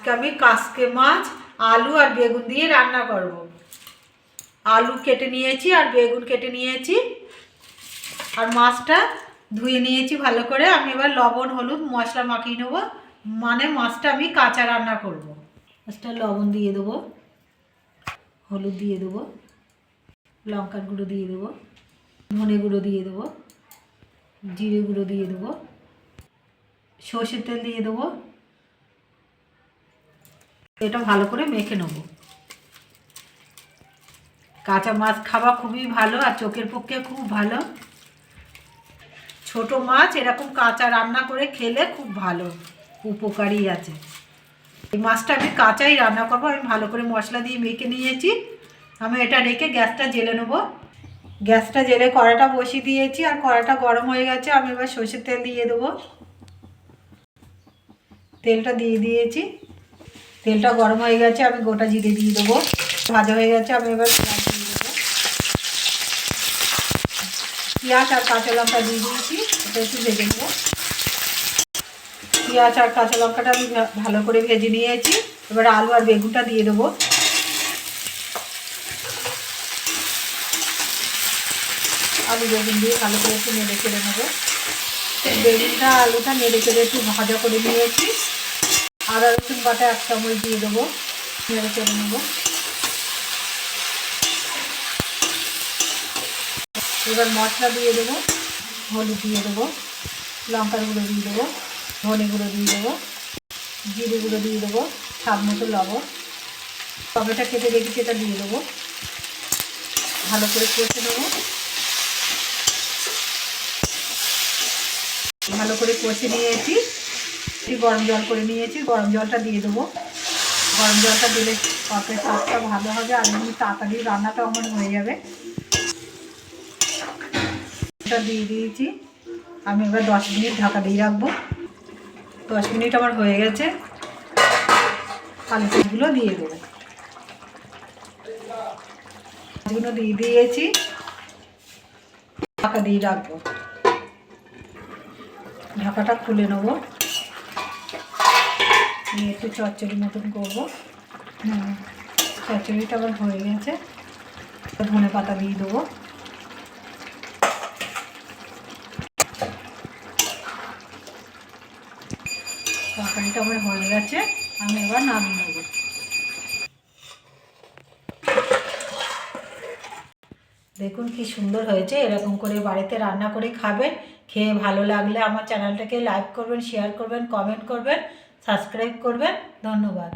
আজকে আমি কাসকে মাছ আলু আর বেগুন দিয়ে রান্না করব। আলু কেটে নিয়েছি আর বেগুন কেটে নিয়েছি আর মাছটা ধুয়ে নিয়েছি ভালো করে। আমি এবার লবণ হলুদ মশলা মাখিয়ে নেবো, মানে মাছটা আমি কাঁচা রান্না করব। মাছটা লবণ দিয়ে দেবো, হলুদ দিয়ে দেবো, লঙ্কার গুঁড়ো দিয়ে দেবো, ধনে গুঁড়ো দিয়ে দেবো, জিরে গুঁড়ো দিয়ে দেবো, সর্ষের তেল দিয়ে দেবো। এটা ভালো করে মেখে নেব। কাঁচা মাছ খাওয়া খুবই ভালো আর চোখের পক্ষে খুব ভালো। ছোট মাছ এরকম কাঁচা রান্না করে খেলে খুব ভালো, উপকারী আছে। এই মাছটা আমি কাঁচাই রান্না করবো। আমি ভালো করে মশলা দিয়ে মেখে নিয়েছি। আমি এটা রেখে গ্যাসটা জেলে নেবো। গ্যাসটা জেলে কড়াটা বসিয়ে দিয়েছি আর কড়াটা গরম হয়ে গেছে। আমি এবার সর্ষের তেল দিয়ে দেবো। তেলটা দিয়ে দিয়েছি, তেলটা গরম হয়ে গেছে। আমি গোটা জিরে দিয়ে দেবো। ভাজা হয়ে গেছে, আমি এবার পেঁয়াজ দিয়ে দেবো। পেঁয়াজ আর কাঁচা লঙ্কা দিয়ে দিয়েছি, এটা একটু ভেজে নেবো। পেঁয়াজ আর কাঁচা লঙ্কাটা আমি ভালো করে ভেজে নিয়েছি। এবার আলু আর বেগুনটা দিয়ে দেবো। আলু বেগুন দিয়ে ভালো করে একটু নেড়ে চেড়ে নেবো। বেগুনটা আলুটা নেড়ে চেড়ে একটু ভাজা করে নিয়েছি। আদা রসুন বাটা 1 চামচ দিয়ে দেবো, নেড়ে চেড়ে নেবো। এবার মশলা দিয়ে দেবো, হলুদ দিয়ে দেবো, লঙ্কার গুঁড়ো দিয়ে দেবো, ধনে গুঁড়ো দিয়ে দেবো, জিরে গুঁড়ো দিয়ে দেবো, স্বাদ মতো লবণ। টমেটো কেটে রেখেছি, এটা দিয়ে দেবো। ভালো করে কষে নেবো। ভালো করে কষে নিয়েছি। গরম জল করে নিয়েছি, গরম জলটা দিয়ে দেবো। গরম জলটা দিলে তরকারির স্বাদটা ভালো হবে আর এমনি তাড়াতাড়ি রান্নাটা আমার হয়ে যাবে। এটা দিয়ে দিয়েছি। আমি এবার 10 মিনিট ঢাকা দিয়ে রাখবো। 10 মিনিট আমার হয়ে গেছে। আলু পিসগুলো দিয়ে দেবো। মাছগুলো দিয়ে দিয়েছি, ঢাকা দিয়ে রাখবো। ঢাকাটা খুলে নেবো, নিয়ে একটু চচ্চড়ি মতন করবো। চচ্চড়িটা আবার হয়ে গেছে। ধনে পাতা দিয়ে দেবো। তরকারিটা আমার হয়ে গেছে, আমি এবার নামিয়ে নেবো। দেখুন কি সুন্দর হয়েছে। এরকম করে বাড়িতে রান্না করে খাবেন। খেয়ে ভালো লাগলে আমার চ্যানেলটাকে লাইক করবেন, শেয়ার করবেন, কমেন্ট করবেন, সাবস্ক্রাইব করবেন। ধন্যবাদ।